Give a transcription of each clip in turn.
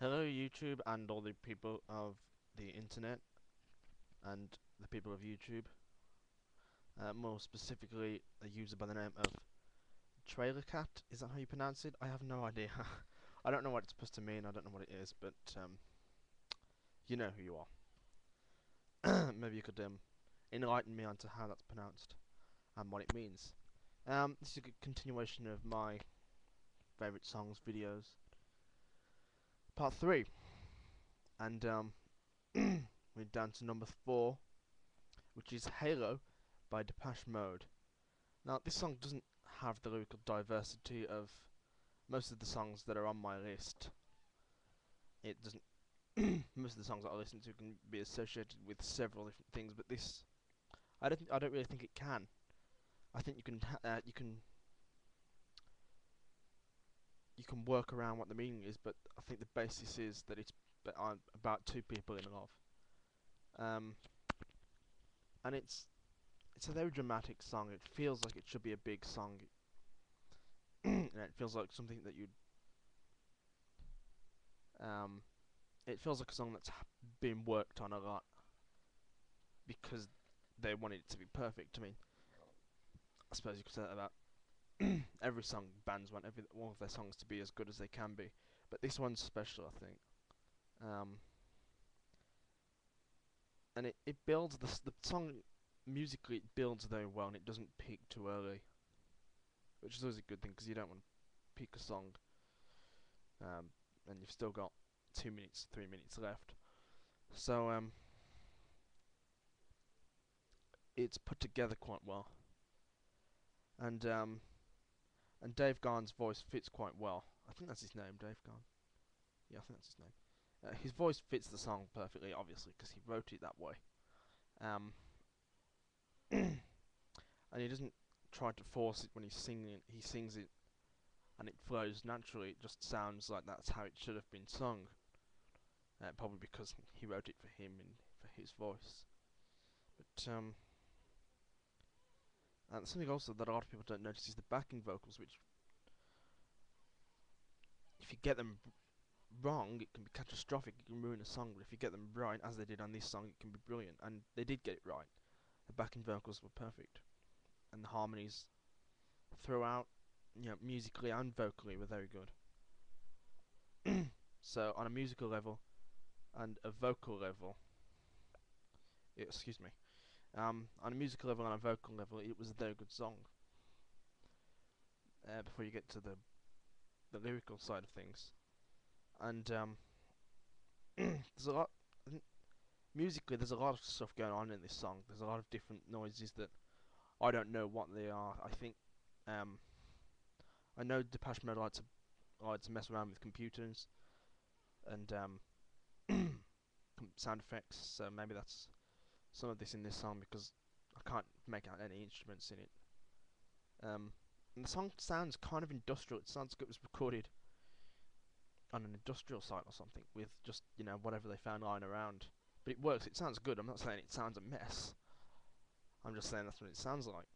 Hello YouTube and all the people of the internet and the people of YouTube. More specifically, a user by the name of Trailer Cat. Is that how you pronounce it? I have no idea. I don't know what it's supposed to mean. I don't know what it is, but you know who you are. Maybe you could enlighten me onto how that's pronounced and what it means. This is a good continuation of my favorite songs videos, part 3, and we're down to number 4, which is Halo by Depache Mode. Now, this song doesn't have the lyrical diversity of most of the songs that are on my list. It doesn't. Most of the songs that I listen to can be associated with several different things, but this, I don't really think it can. I think you can work around what the meaning is, but I think the basis is that it's about two people in love. Um, and it's a very dramatic song. It feels like it should be a big song, and it feels like something that you'd it feels like a song that's been worked on a lot because they wanted it to be perfect. I mean, I suppose you could say that about every song. Bands want every one of their songs to be as good as they can be, but this one's special, I think. Um, and it builds the song musically. It builds very well, and it doesn't peak too early, which is always a good thing because you don't want to peak a song, and you've still got 2 minutes, 3 minutes left. So it's put together quite well, and Dave Gahan's voice fits quite well. I think that's his name, Dave Gahan. Yeah, I think that's his name. His voice fits the song perfectly, obviously, because he wrote it that way. Um, and he doesn't try to force it when he's singing it. He sings it, and it flows naturally. It just sounds like that's how it should have been sung. Probably because he wrote it for him and for his voice. But and something also that a lot of people don't notice is the backing vocals, which if you get them wrong, it can be catastrophic. It can ruin a song. But if you get them right, as they did on this song, it can be brilliant. And they did get it right. The backing vocals were perfect, and the harmonies throughout, musically and vocally, were very good. So on a musical level and a vocal level, excuse me, on a musical level and a vocal level, it was a very good song. Before you get to the lyrical side of things, and there's a lot. Musically, there's a lot of stuff going on in this song. There's a lot of different noises that I don't know what they are. I think um, I know Depeche Mode like to mess around with computers and sound effects. So maybe that's some of this in this song because I can't make out any instruments in it. And the song sounds kind of industrial. It sounds like it was recorded on an industrial site or something with just whatever they found lying around. But it works. It sounds good. I'm not saying it sounds a mess. I'm just saying that's what it sounds like.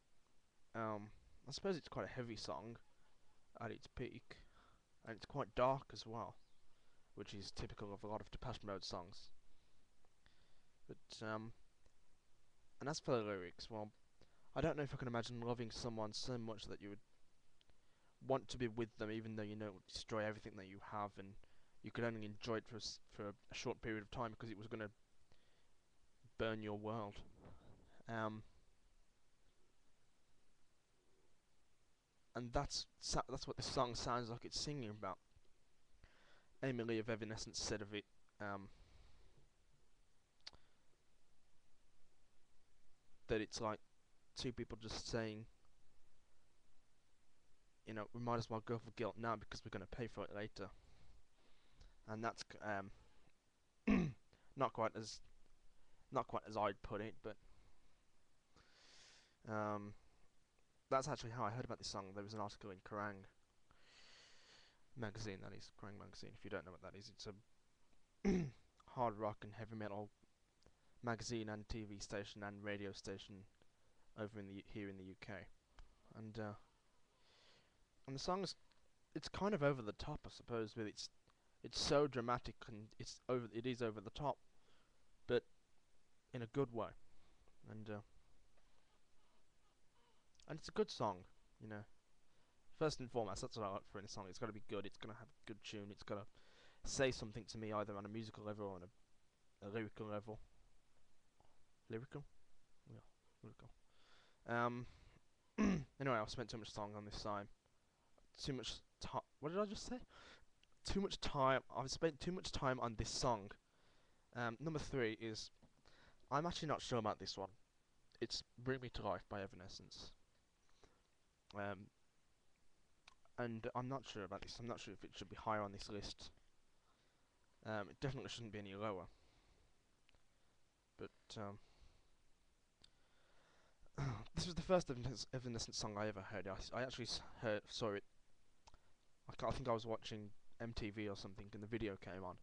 I suppose it's quite a heavy song at its peak, and it's quite dark as well, which is typical of a lot of Depeche Mode songs. But and as for the lyrics, well, I don't know if I can imagine loving someone so much that you would want to be with them, even though you know it would destroy everything that you have, and you could only enjoy it for a short period of time because it was going to burn your world. Um, and that's what this song sounds like it's singing about. Amy Lee of Evanescence said of it, that it's like two people just saying, we might as well go for guilt now because we're going to pay for it later. And that's not quite as I'd put it, but um, that's actually how I heard about this song. There was an article in Kerrang magazine, that is Kerrang magazine. If you don't know what that is, it's a hard rock and heavy metal magazine and TV station and radio station over here in the UK. And the song is it's kind of over the top, I suppose, with its It's so dramatic and it is over the top, but in a good way. And and it's a good song, you know. First and foremost, that's what I like for any song. It's got to be good. It's got to have a good tune. It's got to say something to me, either on a musical level or on a lyrical level. Lyrical? Yeah, lyrical. Um. Anyway, I've spent too much time on this song. Too much time. What did I just say? Too much time. I've spent too much time on this song. Number three is, I'm actually not sure about this one. It's "Bring Me to Life" by Evanescence. Um, and I'm not sure about this. I'm not sure if it should be higher on this list. It definitely shouldn't be any lower. But this was the first Evanescence song I ever heard. I actually saw it. I think I was watching MTV or something, and the video came on,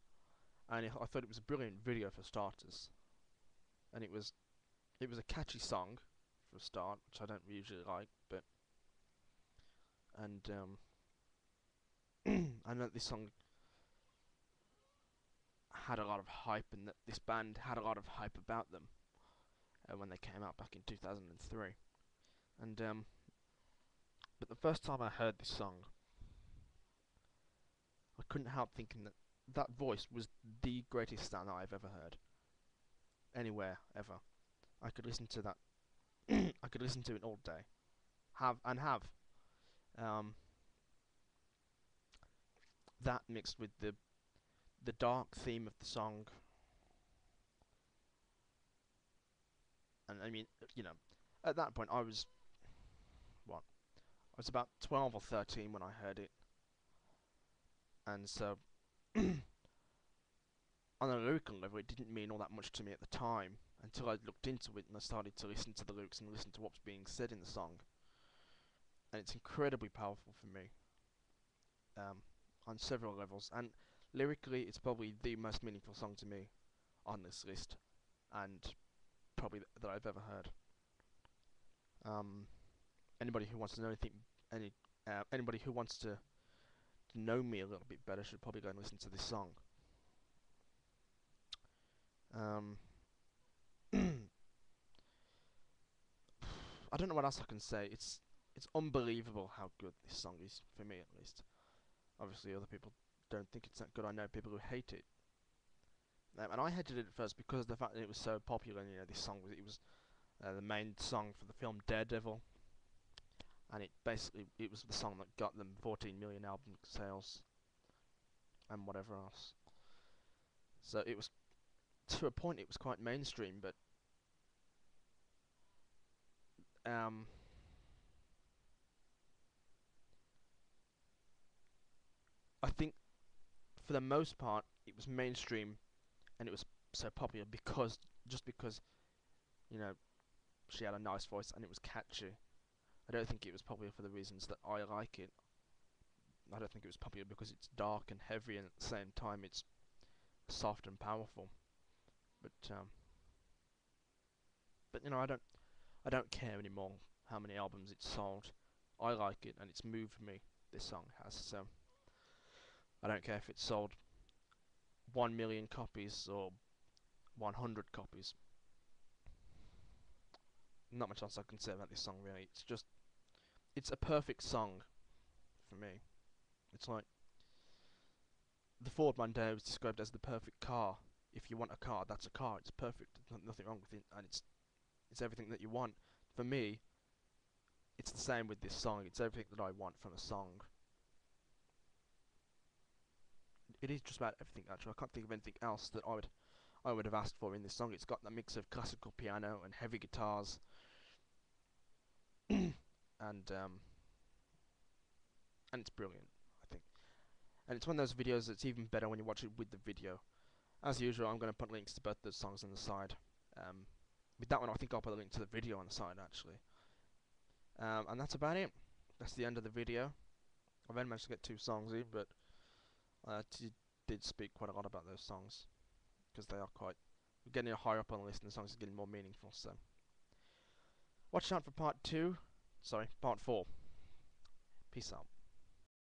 and I thought it was a brilliant video for starters. And it was a catchy song for a start, which I don't usually like, but and I know this song had a lot of hype, and that this band had a lot of hype about them when they came out back in 2003. And but the first time I heard this song, I couldn't help thinking that that voice was the greatest sound that I've ever heard anywhere ever. I could listen to that. I could listen to it all day. Have um, that mixed with the dark theme of the song, and I mean, you know, at that point I was what? I was about 12 or 13 when I heard it, and so on a lyrical level, it didn't mean all that much to me at the time until I looked into it and I started to listen to the lyrics and listen to what's being said in the song, and it's incredibly powerful for me on several levels. And lyrically, it's probably the most meaningful song to me on this list, and probably that I've ever heard. Um, Anybody who wants to know anybody who wants to know me a little bit better should probably go and listen to this song. Um, I don't know what else I can say. It's unbelievable how good this song is, for me at least. Obviously, other people don't think it's that good. I know people who hate it, and I hated it at first because of the fact that it was so popular. And, you know, this song was the main song for the film Daredevil, and it was the song that got them 14 million album sales and whatever else. So it was, to a point, it was quite mainstream, but um, I think for the most part it was mainstream, and it was so popular because you know, she had a nice voice and it was catchy. I don't think it was popular for the reasons that I like it. I don't think it was popular because it's dark and heavy, and at the same time it's soft and powerful. But you know, I don't care anymore how many albums it's sold. I like it and it's moved me. This song has, so I don't care if it's sold 1 million copies or 100 copies. Not much else I can say about this song really. It's a perfect song for me. It's like the Ford Mondeo was described as the perfect car. If you want a car, that's a car. It's perfect. There's nothing wrong with it, and it's everything that you want. For me, it's the same with this song. It's everything that I want from a song. It is just about everything actually. I can't think of anything else that I would have asked for in this song. It's got that mix of classical piano and heavy guitars, and it's brilliant, I think. And it's one of those videos that's even better when you watch it with the video. As usual, I'm going to put links to both those songs on the side. With that one, I think I'll put a link to the video on the side, actually. And that's about it. That's the end of the video. I've only managed to get 2 songs in, but I did speak quite a lot about those songs, because they are quite... We're getting higher up on the list, and the songs are getting more meaningful, so... Watch out for part 2. Sorry, part 4. Peace out.